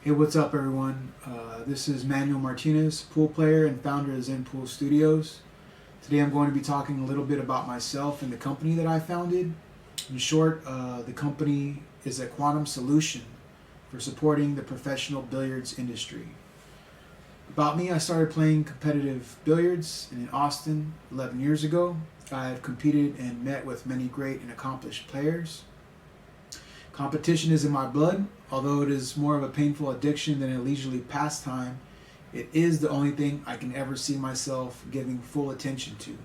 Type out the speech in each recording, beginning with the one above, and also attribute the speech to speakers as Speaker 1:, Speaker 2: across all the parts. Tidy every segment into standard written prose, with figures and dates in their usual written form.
Speaker 1: Hey, what's up, everyone? This is Manuel Martinez, pool player and founder of Zenpool Studios. Today I'm going to be talking a little bit about myself and the company that I founded. In short, the company is a quantum solution for supporting the professional billiards industry. About me, I started playing competitive billiards in Austin 11 years ago. I have competed and met with many great and accomplished players. Competition is in my blood, although it is more of a painful addiction than a leisurely pastime. It is the only thing I can ever see myself giving full attention to.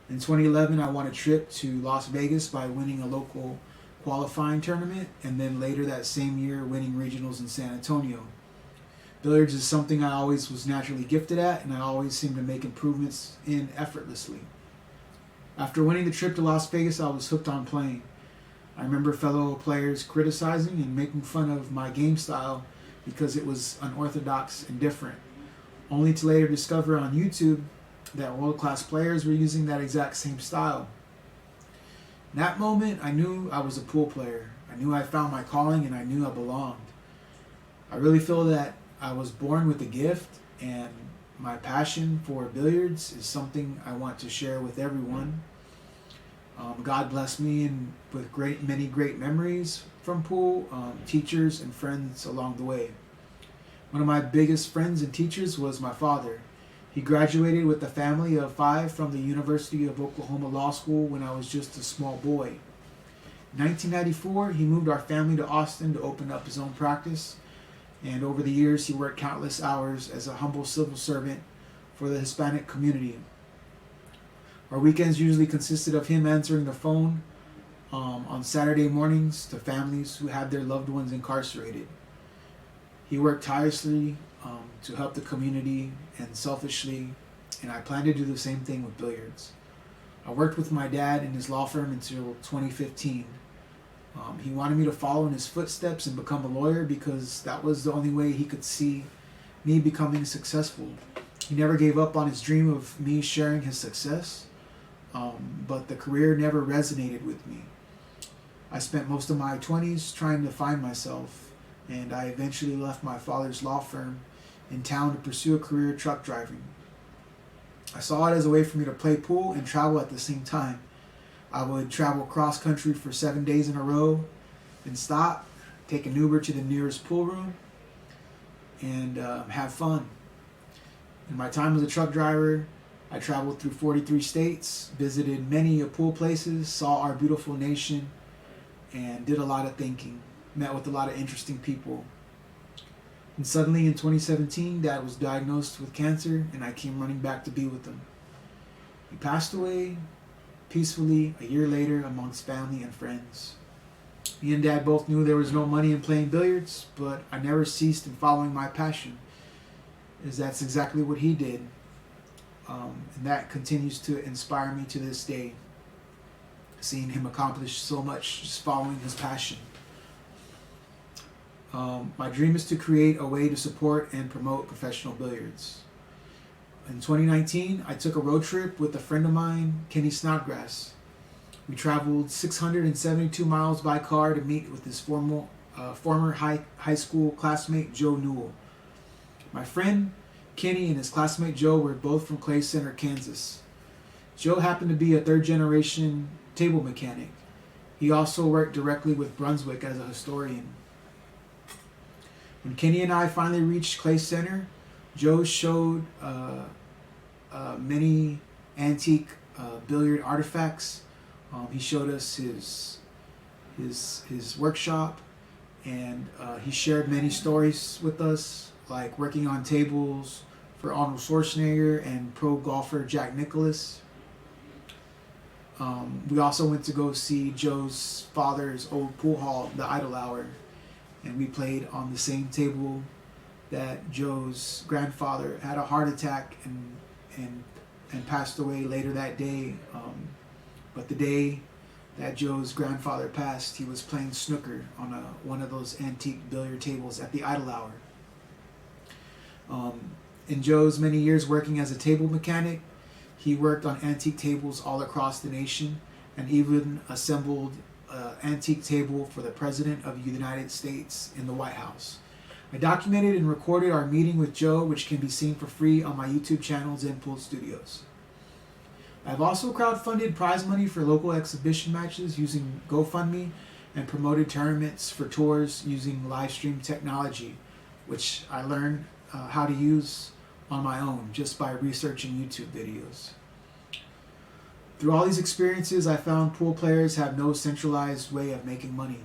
Speaker 1: In 2011, I won a trip to Las Vegas by winning a local qualifying tournament, and then later that same year winning regionals in San Antonio. Billiards is something I always was naturally gifted at, and I always seem to make improvements in effortlessly. After winning the trip to Las Vegas, I was hooked on playing. I remember fellow players criticizing and making fun of my game style because it was unorthodox and different, only to later discover on YouTube that world-class players were using that exact same style. In that moment, I knew I was a pool player. I knew I found my calling and I knew I belonged. I really feel that I was born with a gift, and my passion for billiards is something I want to share with everyone. God blessed me with many great memories from pool, teachers and friends along the way. One of my biggest friends and teachers was my father. He graduated with a family of 5 from the University of Oklahoma Law School when I was just a small boy. In 1994, he moved our family to Austin to open up his own practice, and over the years he worked countless hours as a humble civil servant for the Hispanic community. Our weekends usually consisted of him answering the phone on Saturday mornings to families who had their loved ones incarcerated. He worked tirelessly to help the community and selfishly, and I plan to do the same thing with billiards. I worked with my dad in his law firm until 2015. He wanted me to follow in his footsteps and become a lawyer because that was the only way he could see me becoming successful. He never gave up on his dream of me sharing his success. But the career never resonated with me. I spent most of my 20s trying to find myself, and I eventually left my father's law firm in town to pursue a career truck driving. I saw it as a way for me to play pool and travel at the same time. I would travel cross country for 7 days in a row, then stop, take an Uber to the nearest pool room, and have fun. In my time as a truck driver, I traveled through 43 states, visited many pool places, saw our beautiful nation, and did a lot of thinking. Met with a lot of interesting people. And suddenly in 2017, Dad was diagnosed with cancer, and I came running back to be with him. He passed away peacefully a year later amongst family and friends. Me and Dad both knew there was no money in playing billiards, but I never ceased in following my passion, as that's exactly what he did. And that continues to inspire me to this day, seeing him accomplish so much just following his passion. My dream is to create a way to support and promote professional billiards. In 2019, I took a road trip with a friend of mine, Kenny Snodgrass. We traveled 672 miles by car to meet with his former high school classmate, Joe Newell. My friend Kenny and his classmate Joe were both from Clay Center, Kansas. Joe happened to be a third-generation table mechanic. He also worked directly with Brunswick as a historian. When Kenny and I finally reached Clay Center, Joe showed many antique billiard artifacts. He showed us his workshop, and he shared many stories with us, like working on tables for Arnold Schwarzenegger and pro golfer Jack Nicklaus. We also went to go see Joe's father's old pool hall, the Idle Hour, and we played on the same table that Joe's grandfather had a heart attack and passed away later that day. But the day that Joe's grandfather passed, he was playing snooker on one of those antique billiard tables at the Idle Hour. In Joe's many years working as a table mechanic, he worked on antique tables all across the nation and even assembled antique table for the President of the United States in the White House. I documented and recorded our meeting with Joe, which can be seen for free on my YouTube channel, Zenpool Studios. I've also crowdfunded prize money for local exhibition matches using GoFundMe and promoted tournaments for tours using live stream technology, which I learned how to use on my own just by researching YouTube videos. Through all these experiences, I found pool players have no centralized way of making money.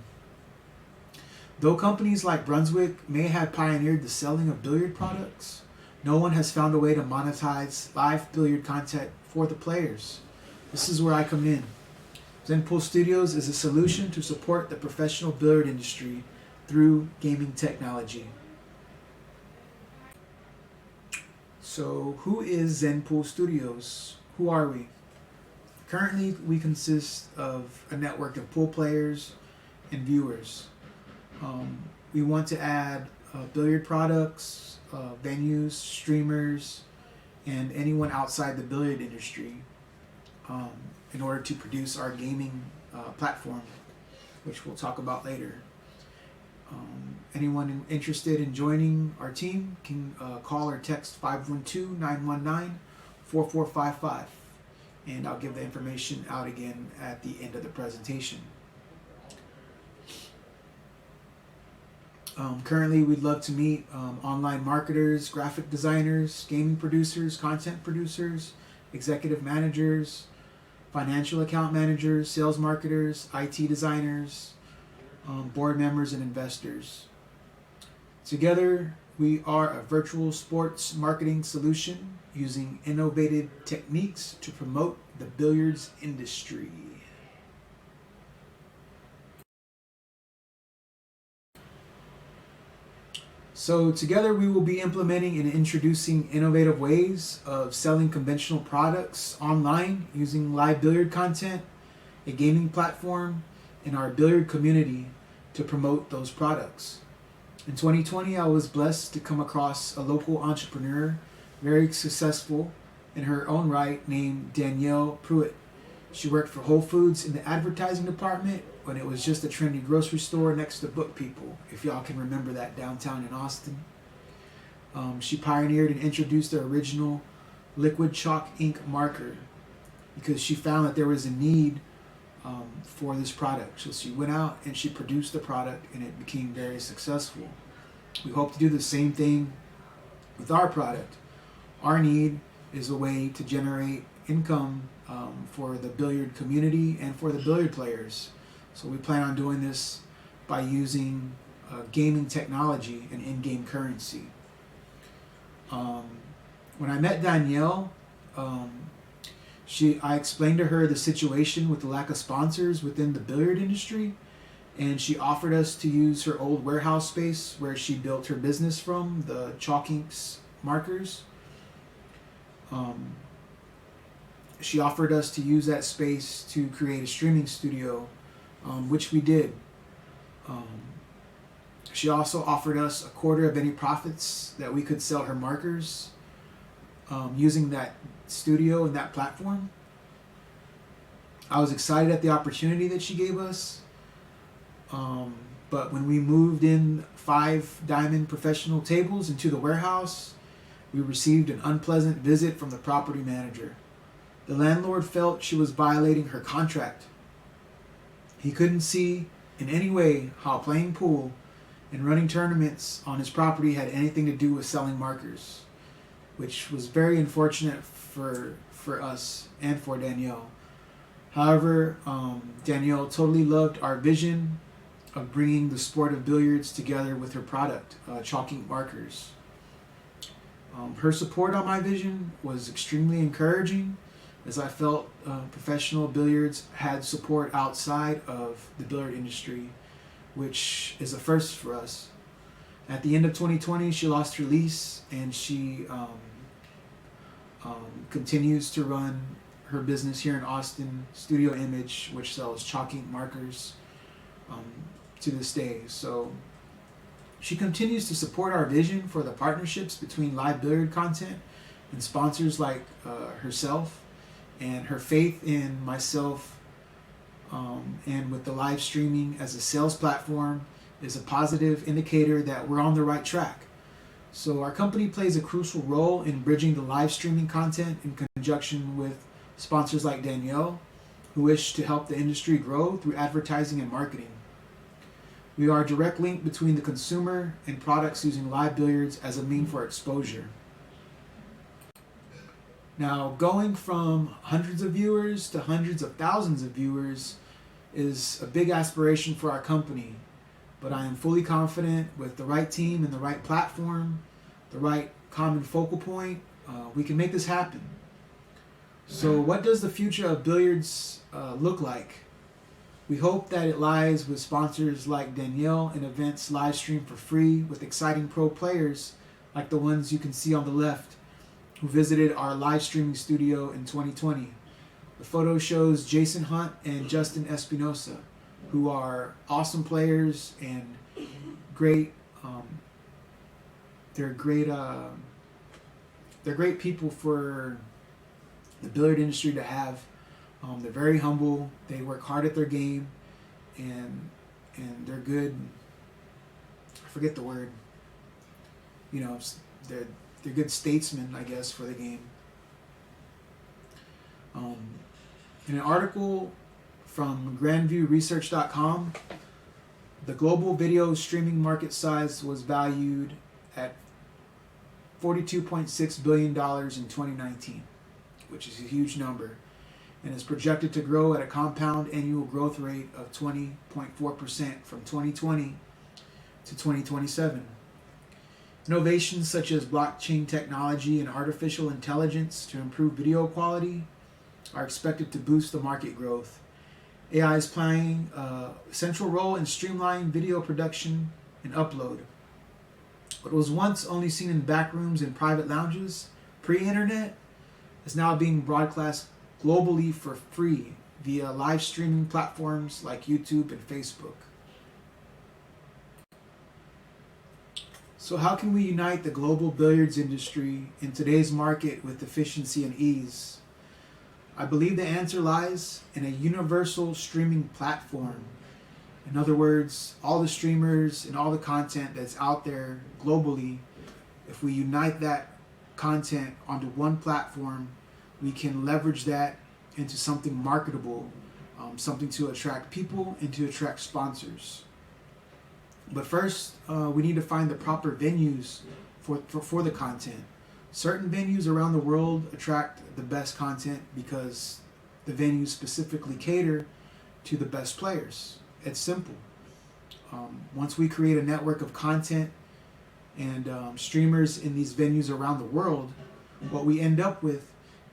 Speaker 1: Though companies like Brunswick may have pioneered the selling of billiard products, no one has found a way to monetize live billiard content for the players. This is where I come in. Zenpool Studios is a solution to support the professional billiard industry through gaming technology. So, who is Zenpool Studios? Who are we? Currently, we consist of a network of pool players and viewers. We want to add billiard products, venues, streamers, and anyone outside the billiard industry in order to produce our gaming platform, which we'll talk about later. Anyone interested in joining our team can call or text 512-919-4455, and I'll give the information out again at the end of the presentation. Currently, we'd love to meet online marketers, graphic designers, gaming producers, content producers, executive managers, financial account managers, sales marketers, IT designers, board members, and investors. Together, we are a virtual sports marketing solution using innovative techniques to promote the billiards industry. So together we will be implementing and introducing innovative ways of selling conventional products online using live billiard content, a gaming platform, and our billiard community to promote those products. In 2020, I was blessed to come across a local entrepreneur, very successful in her own right, named Danielle Pruitt. She worked for Whole Foods in the advertising department when it was just a trendy grocery store next to Book People, if y'all can remember that downtown in Austin. She pioneered and introduced the original liquid chalk ink marker because she found that there was a need for this product. So she went out and she produced the product, and it became very successful. We hope to do the same thing with our product. Our need is a way to generate income for the billiard community and for the billiard players. So we plan on doing this by using gaming technology and in-game currency. When I met Danielle, I explained to her the situation with the lack of sponsors within the billiard industry, and she offered us to use her old warehouse space where she built her business from, the chalk inks markers. She offered us to use that space to create a streaming studio, which we did. She also offered us a quarter of any profits that we could sell her markers using that studio and that platform. I was excited at the opportunity that she gave us, but when we moved in 5 diamond professional tables into the warehouse, we received an unpleasant visit from the property manager. The landlord felt she was violating her contract. He couldn't see in any way how playing pool and running tournaments on his property had anything to do with selling markers, which was very unfortunate for us and for Danielle. However, Danielle totally loved our vision of bringing the sport of billiards together with her product, chalk ink markers. Her support on my vision was extremely encouraging, as I felt professional billiards had support outside of the billiard industry, which is a first for us. At the end of 2020, she lost her lease, and she continues to run her business here in Austin, Studio Image, which sells chalk ink markers to this day. So she continues to support our vision for the partnerships between live billiard content and sponsors like herself, and her faith in myself, and with the live streaming as a sales platform is a positive indicator that we're on the right track. So our company plays a crucial role in bridging the live streaming content in conjunction with sponsors like Danielle, who wish to help the industry grow through advertising and marketing. We are a direct link between the consumer and products using live billiards as a mean for exposure. Now, going from hundreds of viewers to hundreds of thousands of viewers is a big aspiration for our company, but I am fully confident with the right team and the right platform, the right common focal point, we can make this happen. So what does the future of billiards look like? We hope that it lies with sponsors like Danielle and events live streamed for free with exciting pro players like the ones you can see on the left who visited our live streaming studio in 2020. The photo shows Jason Hunt and Justin Espinosa, who are awesome players and great. They're great people for the billiard industry to have. They're very humble. They work hard at their game, and they're good. I forget the word. You know, they're good statesmen, I guess, for the game. In an article from grandviewresearch.com, the global video streaming market size was valued at $42.6 billion in 2019, which is a huge number, and is projected to grow at a compound annual growth rate of 20.4% from 2020 to 2027. Innovations such as blockchain technology and artificial intelligence to improve video quality are expected to boost the market growth. AI is playing a central role in streamlining video production and upload. What was once only seen in back rooms and private lounges pre-internet is now being broadcast globally for free via live streaming platforms like YouTube and Facebook. So how can we unite the global billiards industry in today's market with efficiency and ease? I believe the answer lies in a universal streaming platform. In other words, all the streamers and all the content that's out there globally, if we unite that content onto one platform, we can leverage that into something marketable, something to attract people and to attract sponsors. But first, we need to find the proper venues for the content. Certain venues around the world attract the best content because the venues specifically cater to the best players. It's simple. Once we create a network of content and streamers in these venues around the world, what we end up with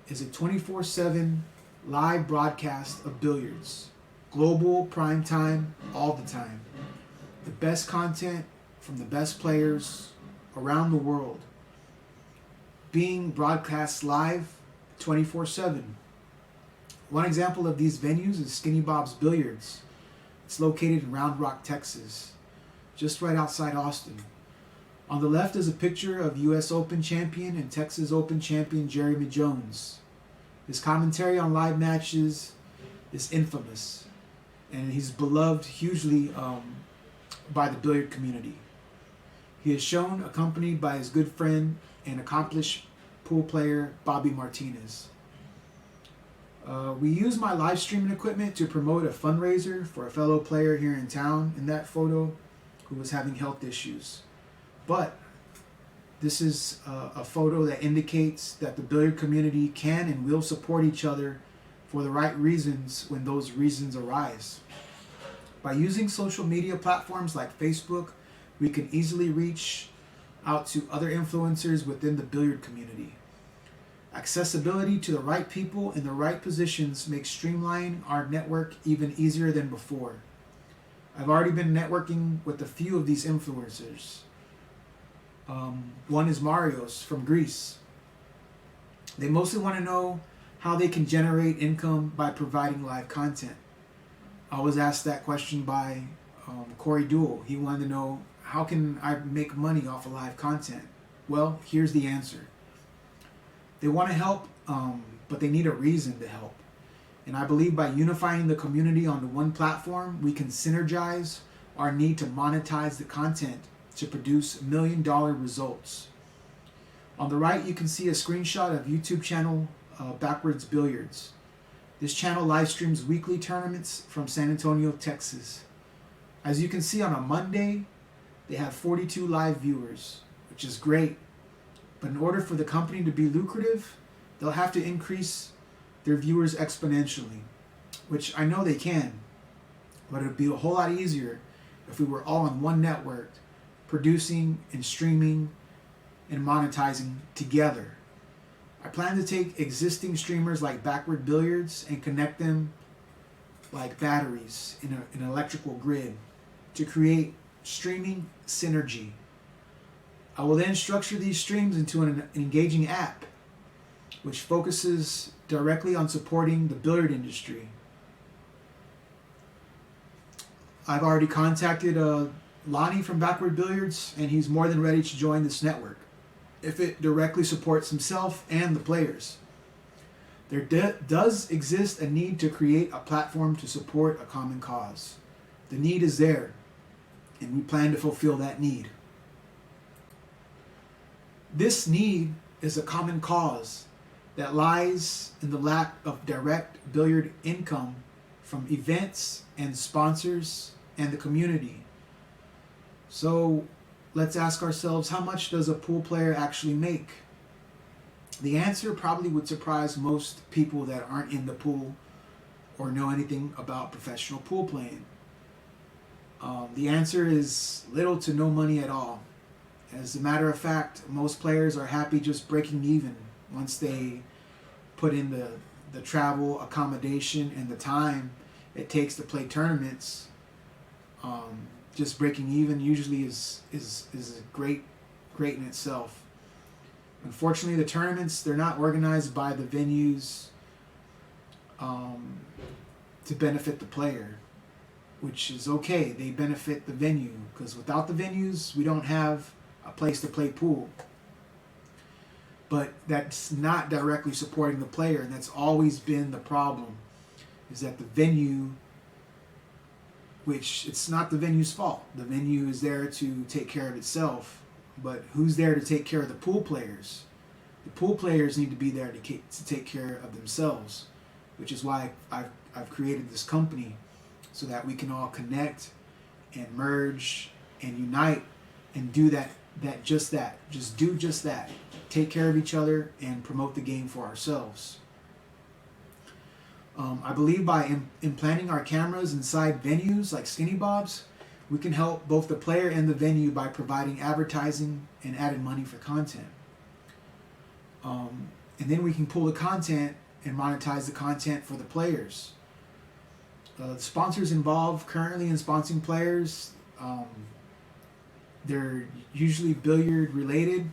Speaker 1: is a 24/7 live broadcast of billiards. Global, prime time, all the time. The best content from the best players around the world being broadcast live 24/7. One example of these venues is Skinny Bob's Billiards. It's located in Round Rock, Texas, just right outside Austin. On the left is a picture of US Open champion and Texas Open champion Jeremy Jones. His commentary on live matches is infamous, and he's beloved hugely by the billiard community. He is shown accompanied by his good friend and accomplished pool player Bobby Martinez. We use my live streaming equipment to promote a fundraiser for a fellow player here in town in that photo who was having health issues. But this is a photo that indicates that the billiard community can and will support each other for the right reasons when those reasons arise. By using social media platforms like Facebook, we can easily reach out to other influencers within the billiard community. Accessibility to the right people in the right positions makes streamlining our network even easier than before. I've already been networking with a few of these influencers. One is Marios from Greece. They mostly want to know how they can generate income by providing live content. I was asked that question by Corey Duell. He wanted to know, how can I make money off of live content? Well, here's the answer. They want to help, but they need a reason to help. And I believe by unifying the community onto one platform, we can synergize our need to monetize the content to produce $1 million results. On the right, you can see a screenshot of YouTube channel Backwards Billiards. This channel live streams weekly tournaments from San Antonio, Texas. As you can see, on a Monday, they have 42 live viewers, which is great. But in order for the company to be lucrative, they'll have to increase their viewers exponentially, which I know they can, but it would be a whole lot easier if we were all on one network, producing and streaming and monetizing together. I plan to take existing streamers like Backward Billiards and connect them like batteries in an electrical grid to create streaming synergy. I will then structure these streams into an engaging app which focuses directly on supporting the billiard industry. I've already contacted Lonnie from Backward Billiards, and he's more than ready to join this network if it directly supports himself and the players. There does exist a need to create a platform to support a common cause. The need is there, and we plan to fulfill that need. This need is a common cause that lies in the lack of direct billiard income from events and sponsors and the community. So let's ask ourselves, how much does a pool player actually make? The answer probably would surprise most people that aren't in the pool or know anything about professional pool playing. The answer is little to no money at all. As a matter of fact, most players are happy just breaking even once they put in the travel, accommodation, and the time it takes to play tournaments. Just breaking even usually is great in itself. Unfortunately, the tournaments, they're not organized by the venues to benefit the player, which is okay. They benefit the venue, because without the venues, we don't have a place to play pool. But that's not directly supporting the player, and that's always been the problem, is that the venue, which it's not the venue's fault. The venue is there to take care of itself, but who's there to take care of the pool players? The pool players need to be there to take care of themselves, which is why I've created this company, so that we can all connect and merge and unite and do just that. Take care of each other and promote the game for ourselves. I believe by implanting our cameras inside venues like Skinny Bob's, we can help both the player and the venue by providing advertising and added money for content. And then we can pull the content and monetize the content for the players. The sponsors involved currently in sponsoring players, they're usually billiard related,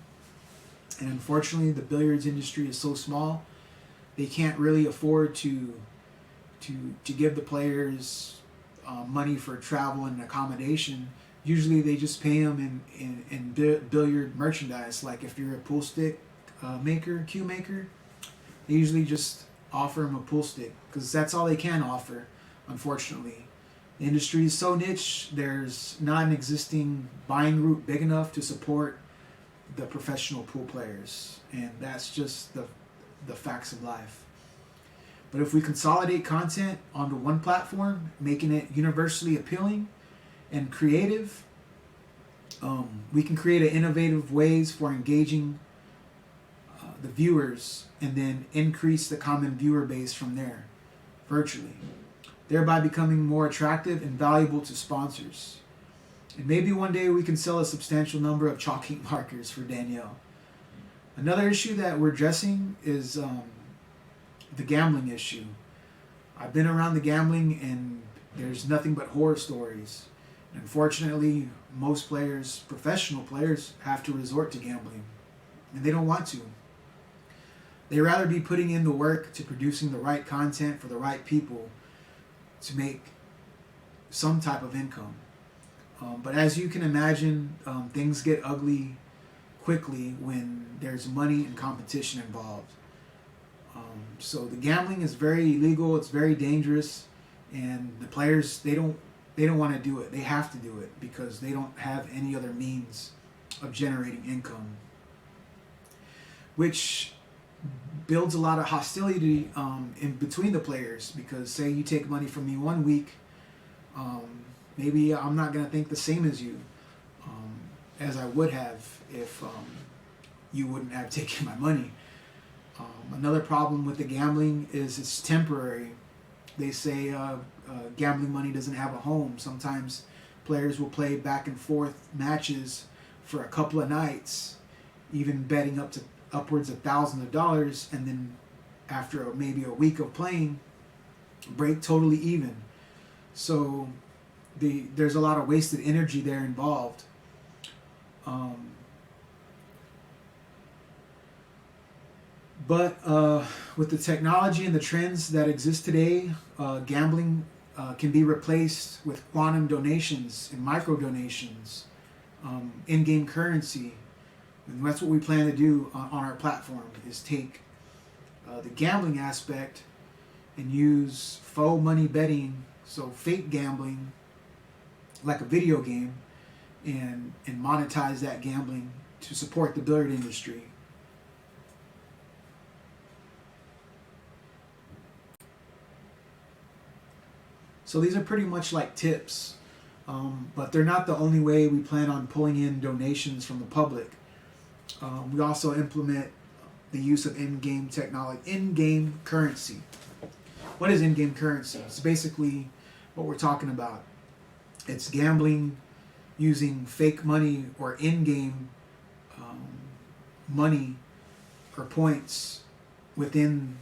Speaker 1: and unfortunately the billiards industry is so small they can't really afford to give the players money for travel and accommodation. Usually they just pay them in billiard merchandise. Like if you're a pool stick cue maker, they usually just offer them a pool stick, because that's all they can offer. Unfortunately, the industry is so niche, there's not an existing buying group big enough to support the professional pool players, and that's just the facts of life. But if we consolidate content onto one platform, making it universally appealing and creative, we can create innovative ways for engaging the viewers, and then increase the common viewer base from there, virtually, thereby becoming more attractive and valuable to sponsors. And maybe one day we can sell a substantial number of chalk ink markers for Danielle. Another issue that we're addressing is the gambling issue. I've been around the gambling, and there's nothing but horror stories. And unfortunately, most players, professional players, have to resort to gambling, and they don't want to. They rather be putting in the work to producing the right content for the right people to make some type of income. But as you can imagine, things get ugly quickly when there's money and competition involved. So the gambling is very illegal, it's very dangerous, and the players, they don't they don't want to do it. They have to do it because they don't have any other means of generating income, which builds a lot of hostility in between the players. Because say you take money from me one week, maybe I'm not going to think the same as you as I would have if you wouldn't have taken my money. Another problem with the gambling is it's temporary. They say gambling money doesn't have a home. Sometimes players will play back and forth matches for a couple of nights, even betting up to upwards of thousands of dollars, and then after maybe a week of playing, break totally even. So there's a lot of wasted energy there involved. But with the technology and the trends that exist today, gambling can be replaced with quantum donations and micro donations, in-game currency. And that's what we plan to do on our platform, is take the gambling aspect and use faux money betting, so fake gambling, like a video game, and monetize that gambling to support the billiard industry. So these are pretty much like tips, but they're not the only way we plan on pulling in donations from the public. We also implement the use of in-game technology, in-game currency. What is in-game currency? It's basically what we're talking about. It's gambling using fake money or in-game money or points within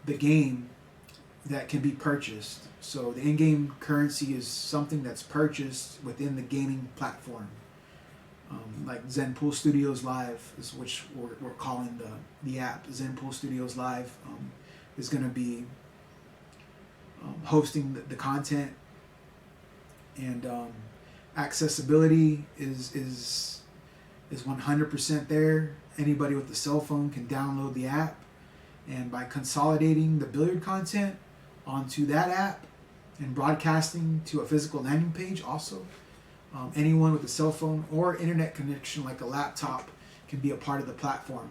Speaker 1: the game that can be purchased. So the in-game currency is something that's purchased within the gaming platform. Like Zenpool Studios Live, is which we're calling the app. Zenpool Studios Live is going to be hosting the content, and accessibility is 100% there. Anybody with a cell phone can download the app, and by consolidating the billiard content onto that app and broadcasting to a physical landing page also, anyone with a cell phone or internet connection like a laptop can be a part of the platform.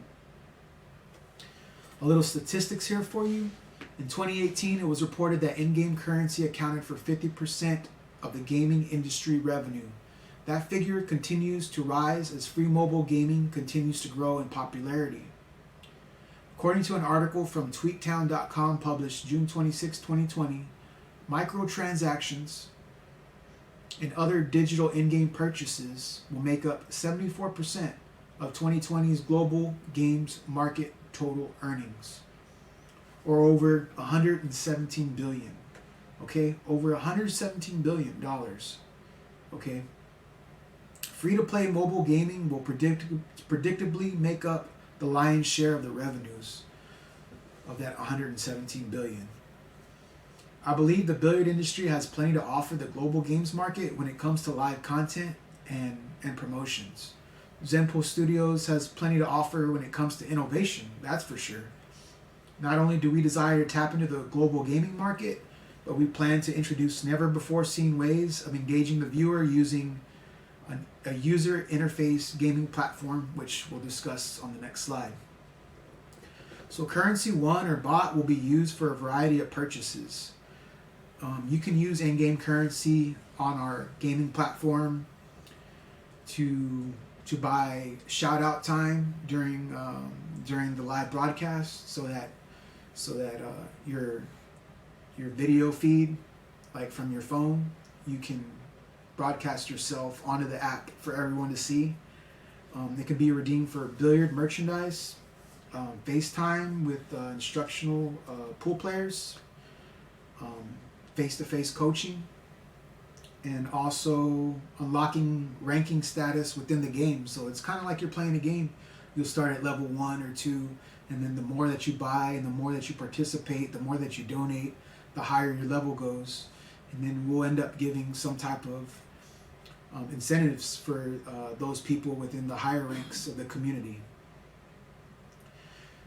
Speaker 1: A little statistics here for you. In 2018, it was reported that in-game currency accounted for 50% of the gaming industry revenue. That figure continues to rise as free mobile gaming continues to grow in popularity. According to an article from tweaktown.com published June 26, 2020, microtransactions and other digital in-game purchases will make up 74% of 2020's global games market total earnings, or over $117 billion. Okay, over $117 billion. Okay, free-to-play mobile gaming will predictably make up the lion's share of the revenues of that $117 billion. I believe the billiard industry has plenty to offer the global games market when it comes to live content and promotions. Zenpool Studios has plenty to offer when it comes to innovation, that's for sure. Not only do we desire to tap into the global gaming market, but we plan to introduce never-before-seen ways of engaging the viewer using a user interface gaming platform, which we'll discuss on the next slide. So currency won or bought will be used for a variety of purchases. You can use in-game currency on our gaming platform to buy shout-out time during the live broadcast, so that your video feed, like from your phone, you can broadcast yourself onto the app for everyone to see. It can be redeemed for billiard merchandise, FaceTime with instructional pool players, face-to-face coaching, and also unlocking ranking status within the game. So it's kind of like you're playing a game. You'll start at level 1 or 2, and then the more that you buy and the more that you participate, the more that you donate, the higher your level goes. And then we'll end up giving some type of incentives for those people within the higher ranks of the community.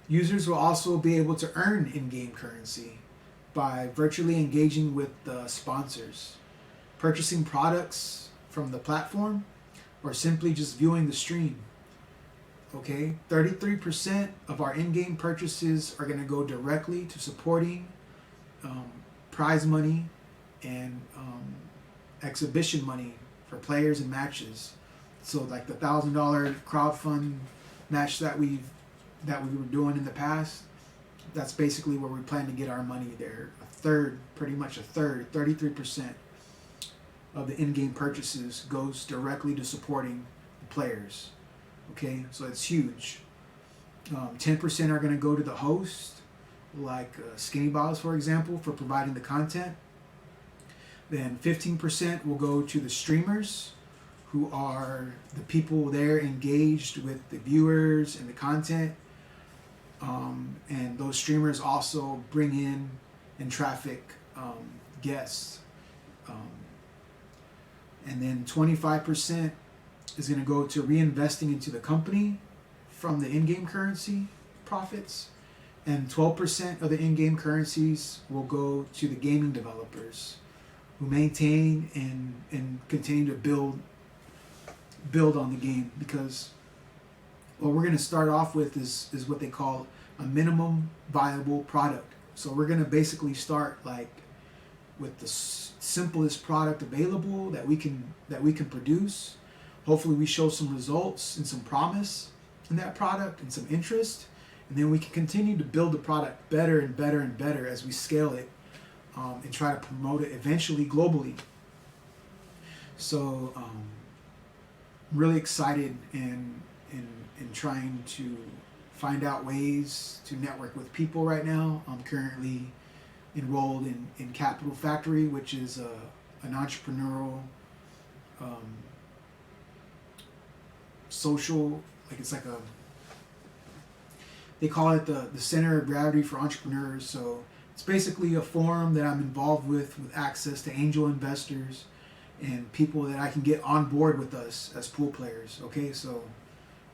Speaker 1: Users will also be able to earn in-game currency by virtually engaging with the sponsors. purchasing products from the platform, or simply just viewing the stream. Okay, 33% of our in-game purchases are going to go directly to supporting prize money and exhibition money for players and matches. So like the $1,000 crowdfund match that we were doing in the past, that's basically where we plan to get our money there. Pretty much a third, 33% of the in-game purchases goes directly to supporting the players. Okay, so it's huge. 10% are going to go to the host, like Skinny Bottles, for example, for providing the content. Then 15% will go to the streamers, who are the people there engaged with the viewers and the content. And those streamers also bring in and traffic guests. And then 25% is going to go to reinvesting into the company from the in-game currency profits. And 12% of the in-game currencies will go to the gaming developers, who maintain and continue to build on the game, because what we're going to start off with is what they call a minimum viable product. So we're going to basically start like with the simplest product available that we can produce. Hopefully we show some results and some promise in that product and some interest, and then we can continue to build the product better and better and better as we scale it, and try to promote it eventually globally. So I'm really excited in trying to find out ways to network with people right now. I'm currently enrolled in Capital Factory, which is an entrepreneurial social, like it's like they call it the center of gravity for entrepreneurs. So it's basically a forum that I'm involved with access to angel investors and people that I can get on board with us as pool players. Okay, so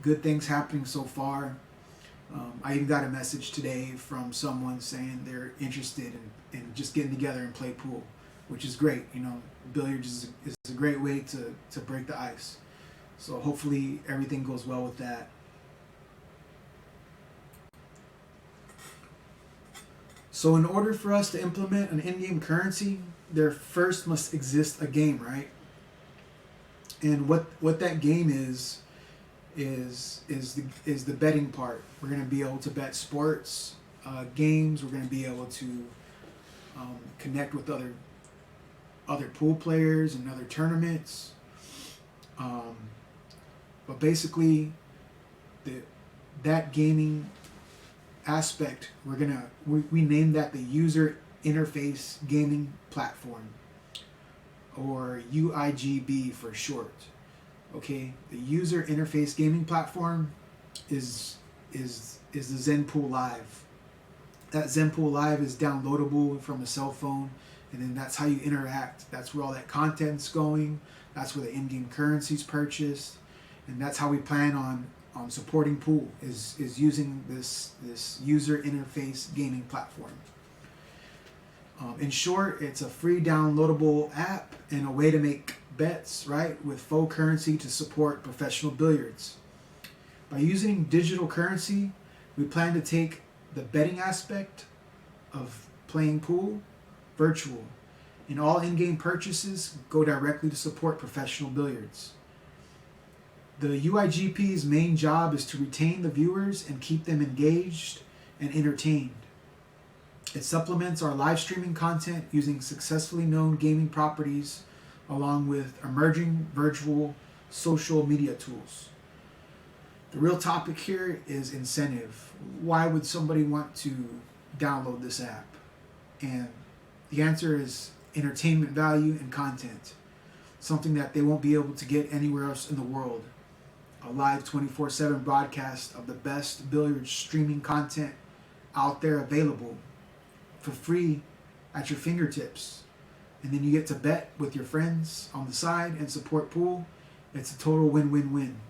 Speaker 1: good things happening so far. I even got a message today from someone saying they're interested in just getting together and play pool, which is great. You know, billiards is a great way to break the ice. So hopefully everything goes well with that. So in order for us to implement an in-game currency, there first must exist a game, right? And what that game is the betting part. We're going to be able to bet sports games. We're going to be able to connect with other pool players and other tournaments. But basically, that gaming aspect, we name that the user interface gaming platform, or UIGB for short. Okay, the user interface gaming platform is the Zenpool Live. That Zenpool Live is downloadable from a cell phone, and then that's how you interact. That's where all that content's going. That's where the in-game currency's purchased, and that's how we plan on supporting pool is using this user interface gaming platform. In short, it's a free downloadable app and a way to make bets, right, with faux currency to support professional billiards. By using digital currency, we plan to take the betting aspect of playing pool virtual, and all in-game purchases go directly to support professional billiards. The UIGP's main job is to retain the viewers and keep them engaged and entertained. It supplements our live streaming content using successfully known gaming properties along with emerging virtual social media tools. The real topic here is incentive. Why would somebody want to download this app? And the answer is entertainment value and content, something that they won't be able to get anywhere else in the world. A live 24/7 broadcast of the best billiard streaming content out there available for free at your fingertips. And then you get to bet with your friends on the side and support pool. It's a total win-win-win.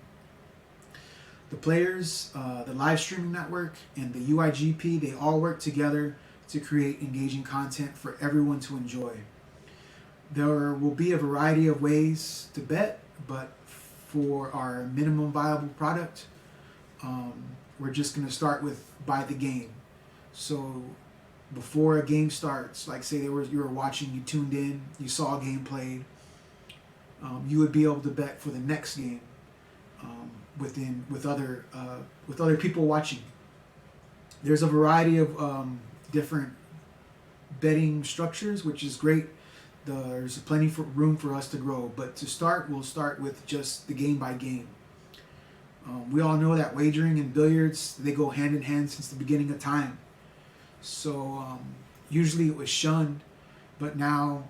Speaker 1: The players, the live streaming network, and the UIGP, they all work together to create engaging content for everyone to enjoy. There will be a variety of ways to bet, but for our minimum viable product, we're just going to start with by the game. So before a game starts, like say you were watching, you tuned in, you saw a game played, you would be able to bet for the next game with other people watching. There's a variety of different betting structures, which is great. There's plenty for room for us to grow, but to start, we'll start with just the game by game. We all know that wagering and billiards, they go hand in hand since the beginning of time. So usually it was shunned, but now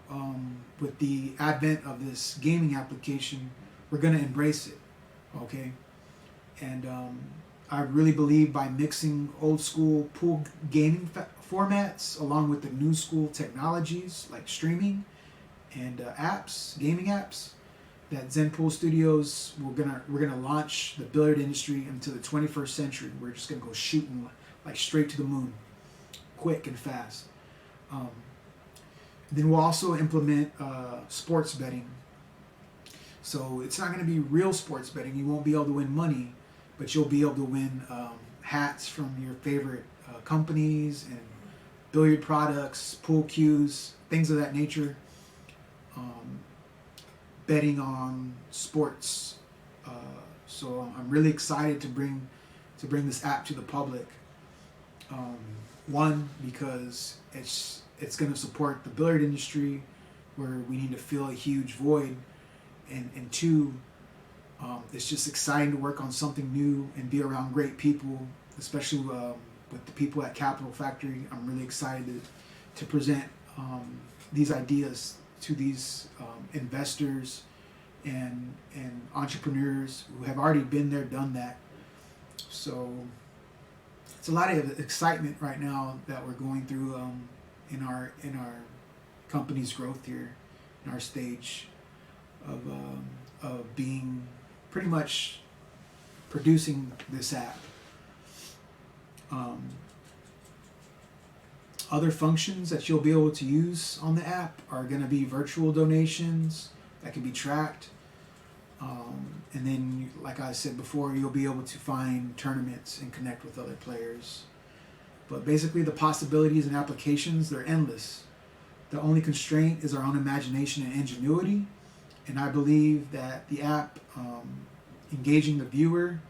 Speaker 1: with the advent of this gaming application, we're going to embrace it, okay? And I really believe by mixing old school pool gaming formats along with the new school technologies like streaming and gaming apps, that Zenpool Studios, we're gonna launch the billiard industry into the 21st century. We're just gonna go shooting like straight to the moon, quick and fast. Then we'll also implement sports betting. So it's not gonna be real sports betting. You won't be able to win money, but you'll be able to win hats from your favorite companies and billiard products, pool cues, things of that nature. Betting on sports. So I'm really excited to bring this app to the public. One, because it's going to support the billiard industry, where we need to fill a huge void, and two, it's just exciting to work on something new and be around great people, especially with the people at Capital Factory. I'm really excited to present these ideas to these investors and entrepreneurs who have already been there, done that. So it's a lot of excitement right now that we're going through in our company's growth here, in our stage of being pretty much producing this app. Other functions that you'll be able to use on the app are going to be virtual donations that can be tracked. And then, like I said before, you'll be able to find tournaments and connect with other players. But basically, the possibilities and applications, they're endless. The only constraint is our own imagination and ingenuity. And I believe that the app, engaging the viewer,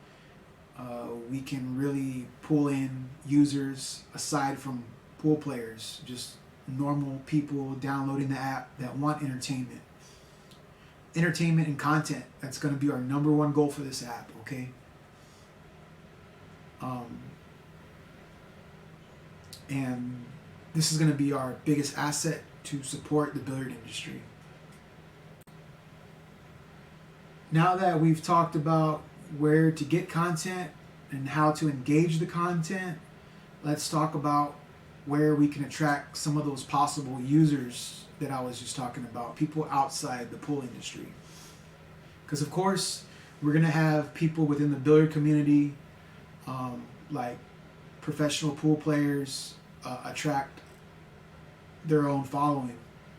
Speaker 1: we can really pull in users aside from pool players, just normal people downloading the app that want entertainment. Entertainment and content, that's going to be our number one goal for this app, okay? And this is going to be our biggest asset to support the billiard industry. Now that we've talked about where to get content and how to engage the content, let's talk about where we can attract some of those possible users that I was just talking about, people outside the pool industry. Because of course, we're going to have people within the billiard community, like professional pool players, attract their own following.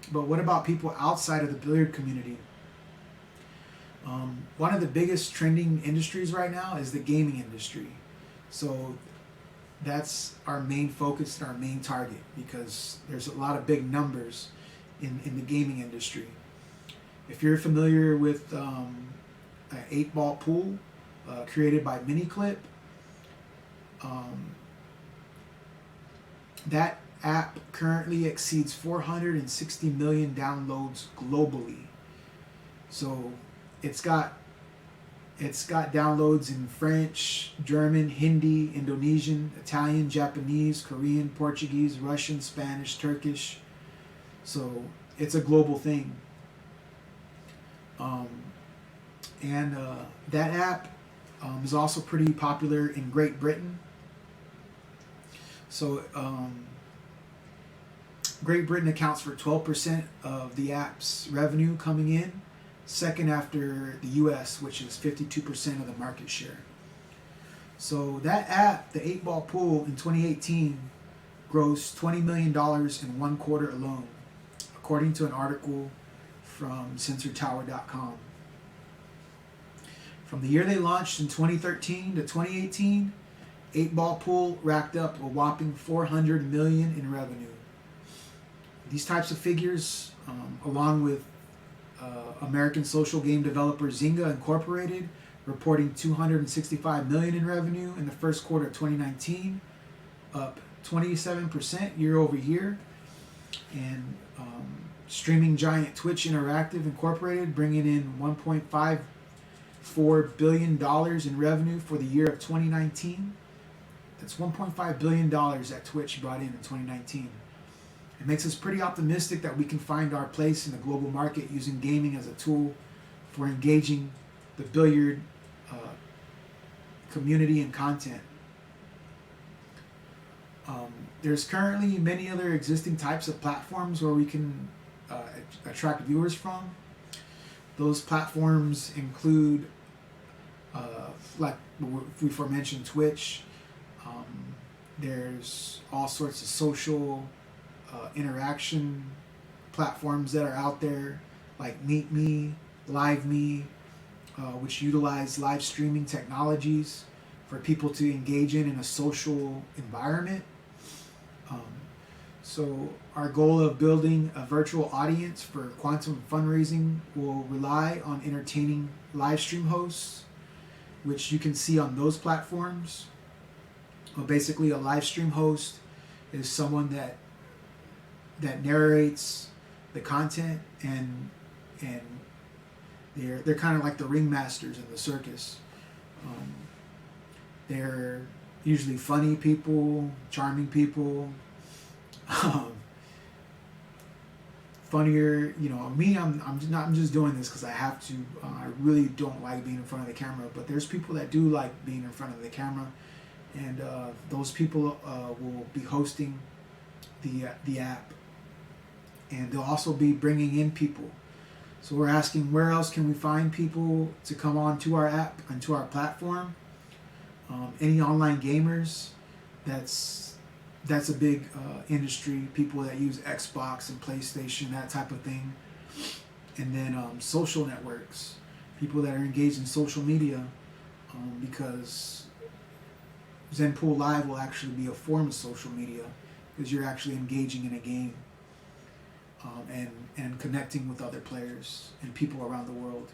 Speaker 1: But what about people outside of the billiard community? One of the biggest trending industries right now is the gaming industry. So that's our main focus and our main target, because there's a lot of big numbers in the gaming industry. If you're familiar with an 8-ball pool created by Miniclip, that app currently exceeds 460 million downloads globally. So it's got downloads in French, German, Hindi, Indonesian, Italian, Japanese, Korean, Portuguese, Russian, Spanish, Turkish. So it's a global thing. And that app is also pretty popular in Great Britain. So Great Britain accounts for 12% of the app's revenue coming in, second after the US, which is 52% of the market share. So that app, the 8-ball pool, in 2018 grossed $20 million in one quarter alone, according to an article from sensortower.com. From the year they launched in 2013 to 2018, 8-Ball Pool racked up a whopping $400 million in revenue. These types of figures, along with American social game developer Zynga Incorporated, reporting $265 million in revenue in the first quarter of 2019, up 27% year over year, and streaming giant Twitch Interactive Incorporated bringing in $1.54 billion in revenue for the year of 2019. That's $1.5 billion that Twitch brought in 2019. It makes us pretty optimistic that we can find our place in the global market using gaming as a tool for engaging the billiard community and content. There's currently many other existing types of platforms where we can attract viewers from. Those platforms include, like we aforementioned, Twitch. There's all sorts of social interaction platforms that are out there, like Meet Me, Live Me, which utilize live streaming technologies for people to engage in a social environment. So our goal of building a virtual audience for quantum fundraising will rely on entertaining live stream hosts, which you can see on those platforms. Well, basically, a live stream host is someone that narrates the content, and they're kind of like the ringmasters in the circus. They're usually funny people, charming people. Funnier, me. I'm just doing this because I have to. I really don't like being in front of the camera, but there's people that do like being in front of the camera, and those people will be hosting the app, and they'll also be bringing in people. So we're asking, where else can we find people to come on to our app and to our platform? Any online gamers, that's a big industry. People that use Xbox and PlayStation, that type of thing. And then social networks, people that are engaged in social media, because Zenpool Live will actually be a form of social media, because you're actually engaging in a game and connecting with other players and people around the world.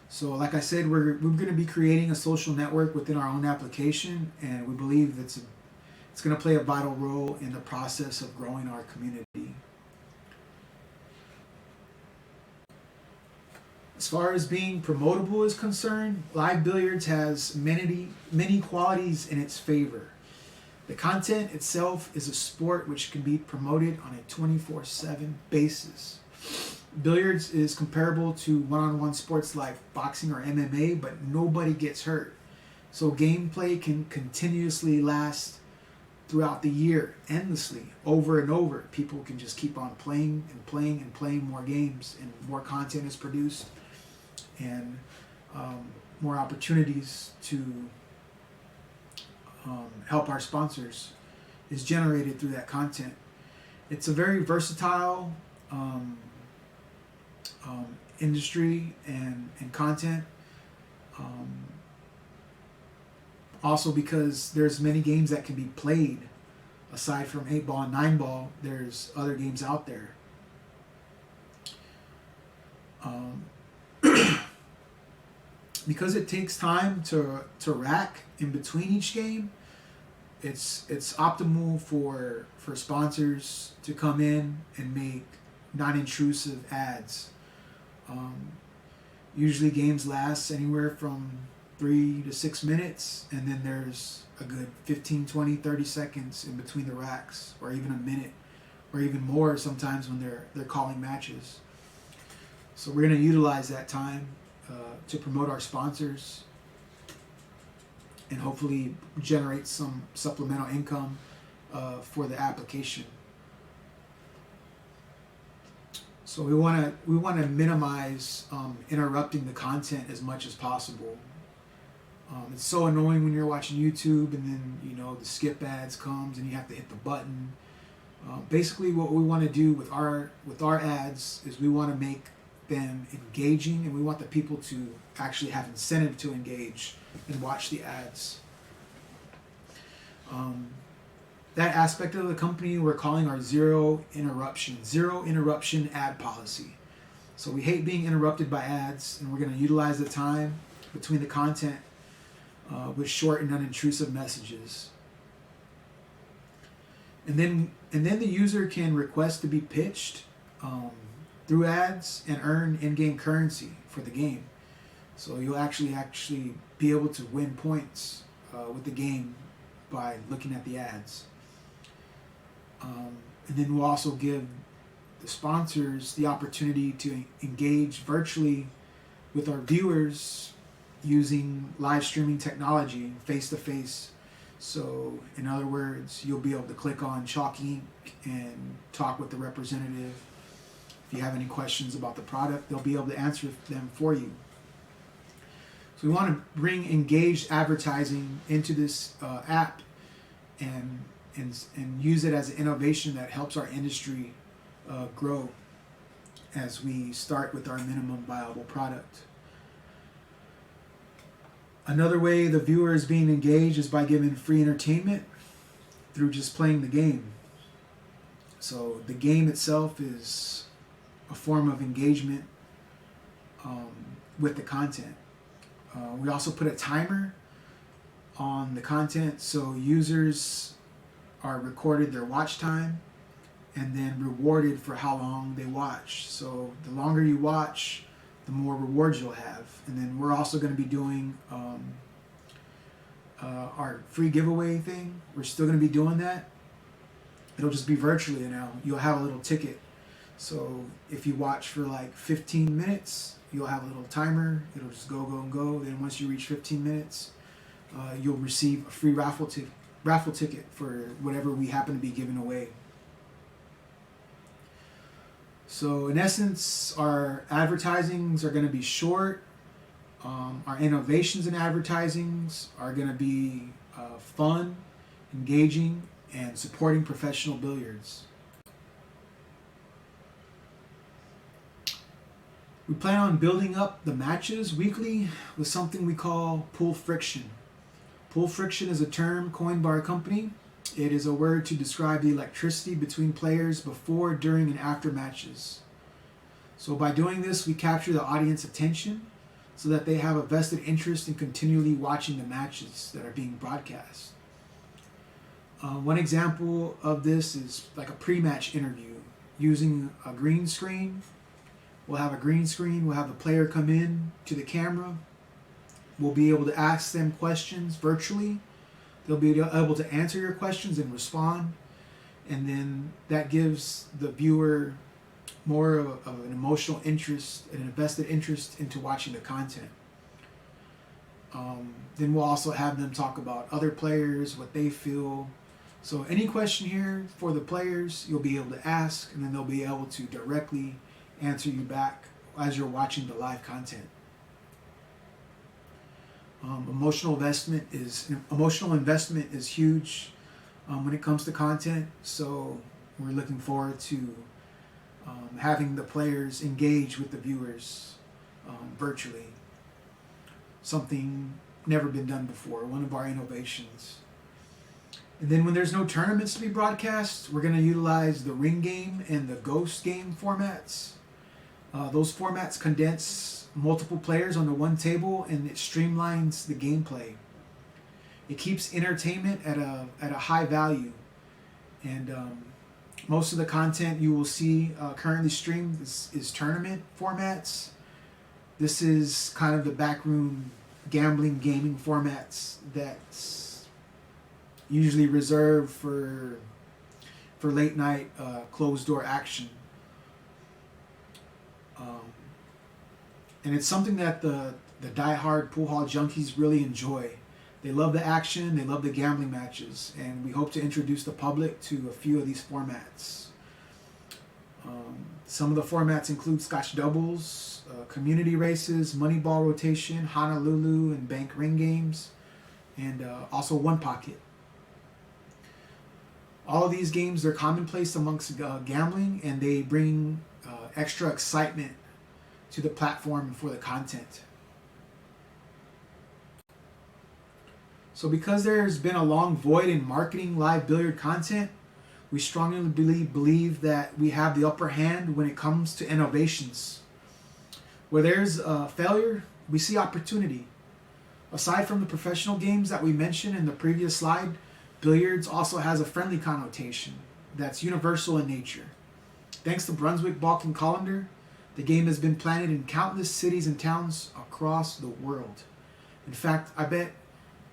Speaker 1: So like I said, we're going to be creating a social network within our own application, and we believe it's going to play a vital role in the process of growing our community. As far as being promotable is concerned, live billiards has many qualities in its favor. The content itself is a sport which can be promoted on a 24/7 basis. Billiards is comparable to one-on-one sports like boxing or MMA, but nobody gets hurt. So gameplay can continuously last throughout the year, endlessly, over and over. People can just keep on playing and playing and playing more games, and more content is produced, and more opportunities to help our sponsors is generated through that content. It's a very versatile industry and content. Also, because there's many games that can be played aside from 8-ball and 9-ball, there's other games out there. Because it takes time to rack in between each game, it's optimal for sponsors to come in and make non-intrusive ads. Usually games last anywhere from 3 to 6 minutes, and then there's a good 15, 20, 30 seconds in between the racks, or even a minute, or even more sometimes when they're calling matches. So we're going to utilize that time to promote our sponsors and hopefully generate some supplemental income for the application. So we want to minimize interrupting the content as much as possible. It's so annoying when you're watching YouTube and then the skip ads comes and you have to hit the button. Basically, what we want to do with our ads is we want to make them engaging, and we want the people to actually have incentive to engage and watch the ads. That aspect of the company we're calling our zero interruption ad policy. So we hate being interrupted by ads, and we're going to utilize the time between the content with short and unintrusive messages. And then the user can request to be pitched through ads and earn in-game currency for the game. So you'll actually be able to win points with the game by looking at the ads. And then we'll also give the sponsors the opportunity to engage virtually with our viewers using live streaming technology, face-to-face. So in other words, you'll be able to click on Chalk Inc. and talk with the representative. If you have any questions about the product, they'll be able to answer them for you. So we want to bring engaged advertising into this app and use it as an innovation that helps our industry grow as we start with our minimum viable product. Another way the viewer is being engaged is by giving free entertainment through just playing the game. So the game itself is a form of engagement with the content. We also put a timer on the content, so users are recorded their watch time and then rewarded for how long they watch. So the longer you watch, the more rewards you'll have. And then we're also going to be doing our free giveaway thing. We're still going to be doing that. It'll just be virtually now. You'll have a little ticket. So if you watch for like 15 minutes, you'll have a little timer. It'll just go. Then once you reach 15 minutes, you'll receive a free raffle ticket for whatever we happen to be giving away. So in essence, our advertisings are going to be short. Our innovations in advertisings are going to be fun, engaging, and supporting professional billiards. We plan on building up the matches weekly with something we call pool friction. Pool friction is a term coined by our company. It is a word to describe the electricity between players before, during, and after matches. So by doing this, we capture the audience attention so that they have a vested interest in continually watching the matches that are being broadcast. One example of this is like a pre-match interview using a green screen. We'll have a green screen, we'll have the player come in to the camera. We'll be able to ask them questions virtually. They'll be able to answer your questions and respond. And then that gives the viewer more of an emotional interest and an invested interest into watching the content. Then we'll also have them talk about other players, what they feel. So any question here for the players, you'll be able to ask, and then they'll be able to directly answer you back as you're watching the live content. Emotional investment is huge when it comes to content. So we're looking forward to having the players engage with the viewers virtually. Something never been done before. One of our innovations. And then when there's no tournaments to be broadcast, we're going to utilize the ring game and the ghost game formats. Those formats condense multiple players onto one table, and it streamlines the gameplay. It keeps entertainment at a high value, and most of the content you will see currently streamed is tournament formats. This is kind of the backroom gambling gaming formats that's usually reserved for late night closed door action. And it's something that the diehard pool hall junkies really enjoy. They love the action, they love the gambling matches, and we hope to introduce the public to a few of these formats. Some of the formats include Scotch doubles, community races, money ball rotation, Honolulu and bank ring games, and also one pocket. All of these games, they're commonplace amongst gambling, and they bring extra excitement to the platform and for the content. So because there's been a long void in marketing live billiard content, we strongly believe that we have the upper hand when it comes to innovations. Where there's failure, we see opportunity. Aside from the professional games that we mentioned in the previous slide, billiards also has a friendly connotation that's universal in nature. Thanks to Brunswick Balkan Colander, the game has been planted in countless cities and towns across the world. In fact, I bet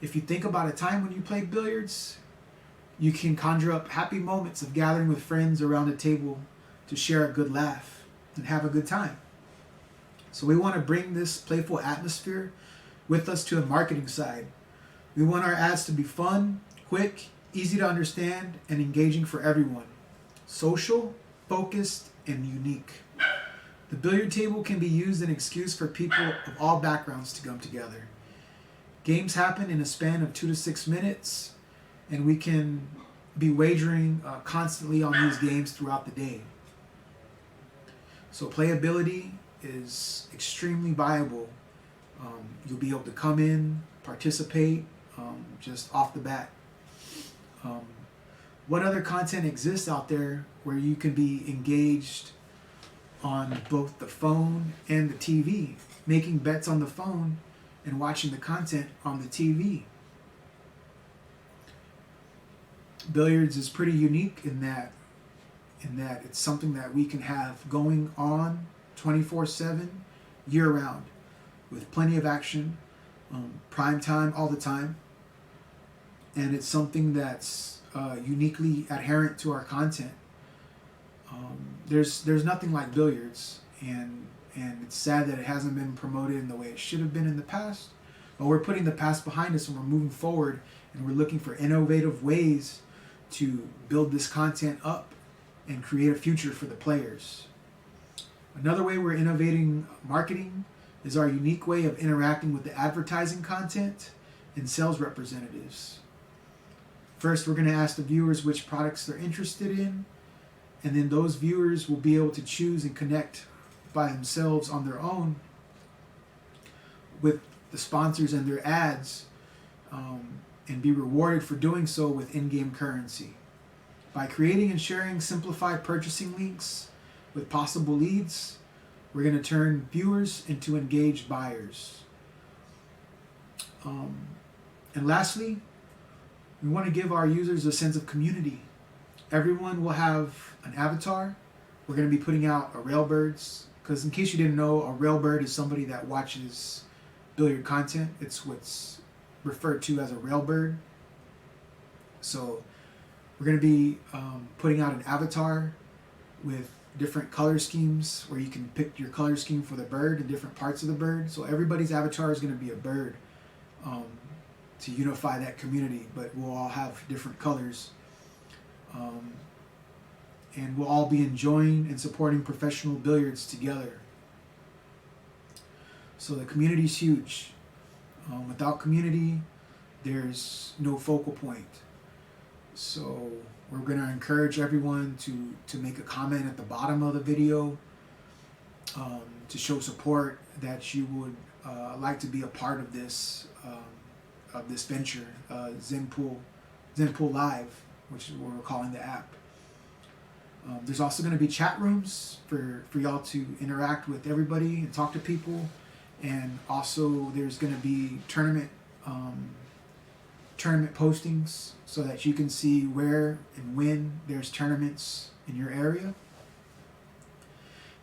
Speaker 1: if you think about a time when you play billiards, you can conjure up happy moments of gathering with friends around a table to share a good laugh and have a good time. So we want to bring this playful atmosphere with us to the marketing side. We want our ads to be fun, quick, easy to understand, and engaging for everyone. Social, focused, and unique. The billiard table can be used as an excuse for people of all backgrounds to come together. Games happen in a span of 2 to 6 minutes, and we can be wagering constantly on these games throughout the day. So playability is extremely viable. You'll be able to come in, participate just off the bat. What other content exists out there where you can be engaged on both the phone and the TV, making bets on the phone and watching the content on the TV? Billiards is pretty unique in that it's something that we can have going on 24/7 year round with plenty of action, prime time all the time, and it's something that's uniquely adherent to our content. There's nothing like billiards, and it's sad that it hasn't been promoted in the way it should have been in the past. But we're putting the past behind us and we're moving forward, and we're looking for innovative ways to build this content up and create a future for the players. Another way we're innovating marketing is our unique way of interacting with the advertising content and sales representatives. First, we're going to ask the viewers which products they're interested in, and then those viewers will be able to choose and connect by themselves on their own with the sponsors and their ads, and be rewarded for doing so with in-game currency. By creating and sharing simplified purchasing links with possible leads, we're going to turn viewers into engaged buyers. And lastly, we want to give our users a sense of community. Everyone will have an avatar. We're going to be putting out a railbirds, because in case you didn't know, a railbird is somebody that watches billiard content. It's what's referred to as a railbird. So we're going to be putting out an avatar with different color schemes where you can pick your color scheme for the bird and different parts of the bird. So everybody's avatar is going to be a bird to unify that community, but we'll all have different colors. And we'll all be enjoying and supporting professional billiards together. So the community is huge. Without community, there's no focal point. So we're going to encourage everyone to make a comment at the bottom of the video to show support that you would like to be a part of this venture, Zenpool Live, which is what we're calling the app. There's also going to be chat rooms for y'all to interact with everybody and talk to people. And also there's going to be tournament postings so that you can see where and when there's tournaments in your area.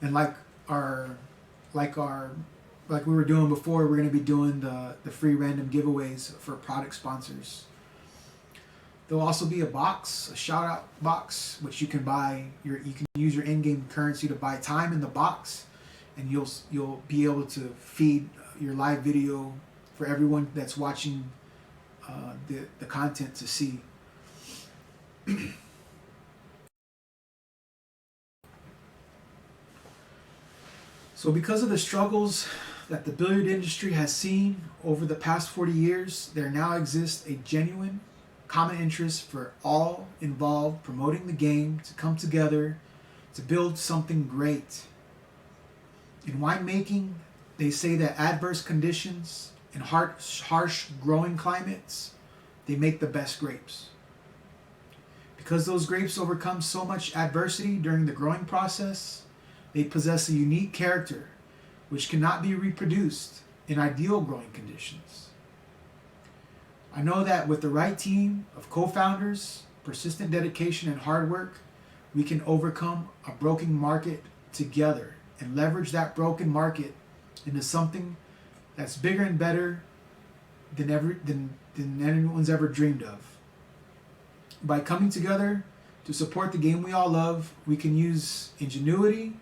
Speaker 1: And like we were doing before, we're going to be doing the free random giveaways for product sponsors. There'll also be a shout out box, which you can use your in-game currency to buy time in the box, and you'll be able to feed your live video for everyone that's watching the content to see. So because of the struggles that the billiard industry has seen over the past 40 years, there now exists a genuine common interest for all involved, promoting the game to come together to build something great. In winemaking, they say that adverse conditions and harsh growing climates, they make the best grapes. Because those grapes overcome so much adversity during the growing process, they possess a unique character which cannot be reproduced in ideal growing conditions. I know that with the right team of co-founders, persistent dedication, and hard work, we can overcome a broken market together and leverage that broken market into something that's bigger and better than anyone's ever dreamed of. By coming together to support the game we all love, we can use ingenuity,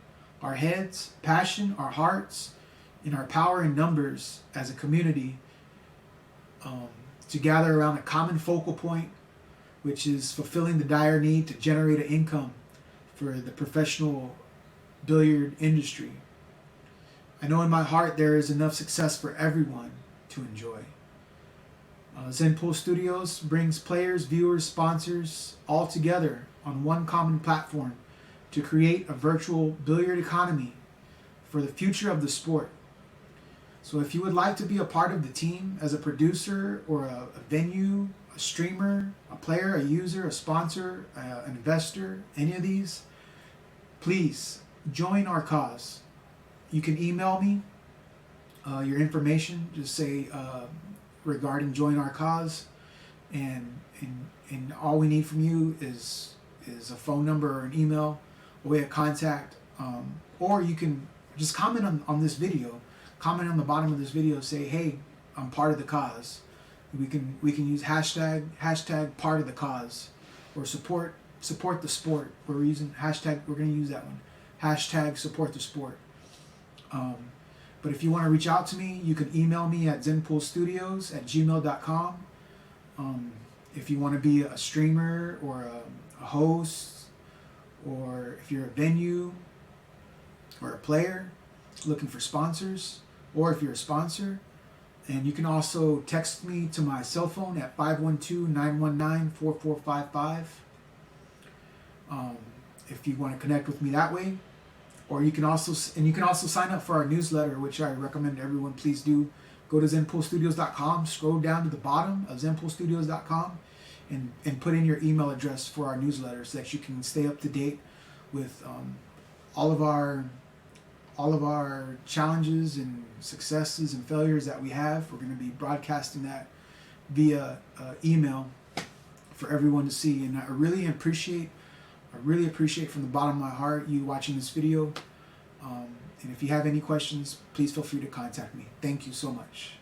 Speaker 1: our heads, passion, our hearts, and our power in numbers as a community to gather around a common focal point, which is fulfilling the dire need to generate an income for the professional billiard industry. I know in my heart there is enough success for everyone to enjoy. Zenpool Studios brings players, viewers, sponsors all together on one common platform to create a virtual billiard economy for the future of the sport. So if you would like to be a part of the team as a producer or a venue, a streamer, a player, a user, a sponsor, an investor, any of these, please join our cause. You can email me your information, just say regarding join our cause, and all we need from you is a phone number or an email, a way of contact, or you can just comment on this video. Comment on the bottom of this video, say, hey, I'm part of the cause. We can use hashtag part of the cause, or support the sport. We're using hashtag, we're going to use that one, hashtag support the sport. But if you want to reach out to me, you can email me at zenpoolstudios@gmail.com. If you want to be a streamer or a host, or if you're a venue or a player looking for sponsors, or if you're a sponsor, and you can also text me to my cell phone at 512-919-4455 if you want to connect with me that way. Or you can also sign up for our newsletter, which I recommend everyone please do. Go to zenpoolstudios.com, scroll down to the bottom of zenpoolstudios.com, and put in your email address for our newsletter so that you can stay up to date with all of our challenges and successes and failures that we have. We're going to be broadcasting that via email for everyone to see, and I really appreciate from the bottom of my heart you watching this video. And if you have any questions, please feel free to contact me. Thank you so much.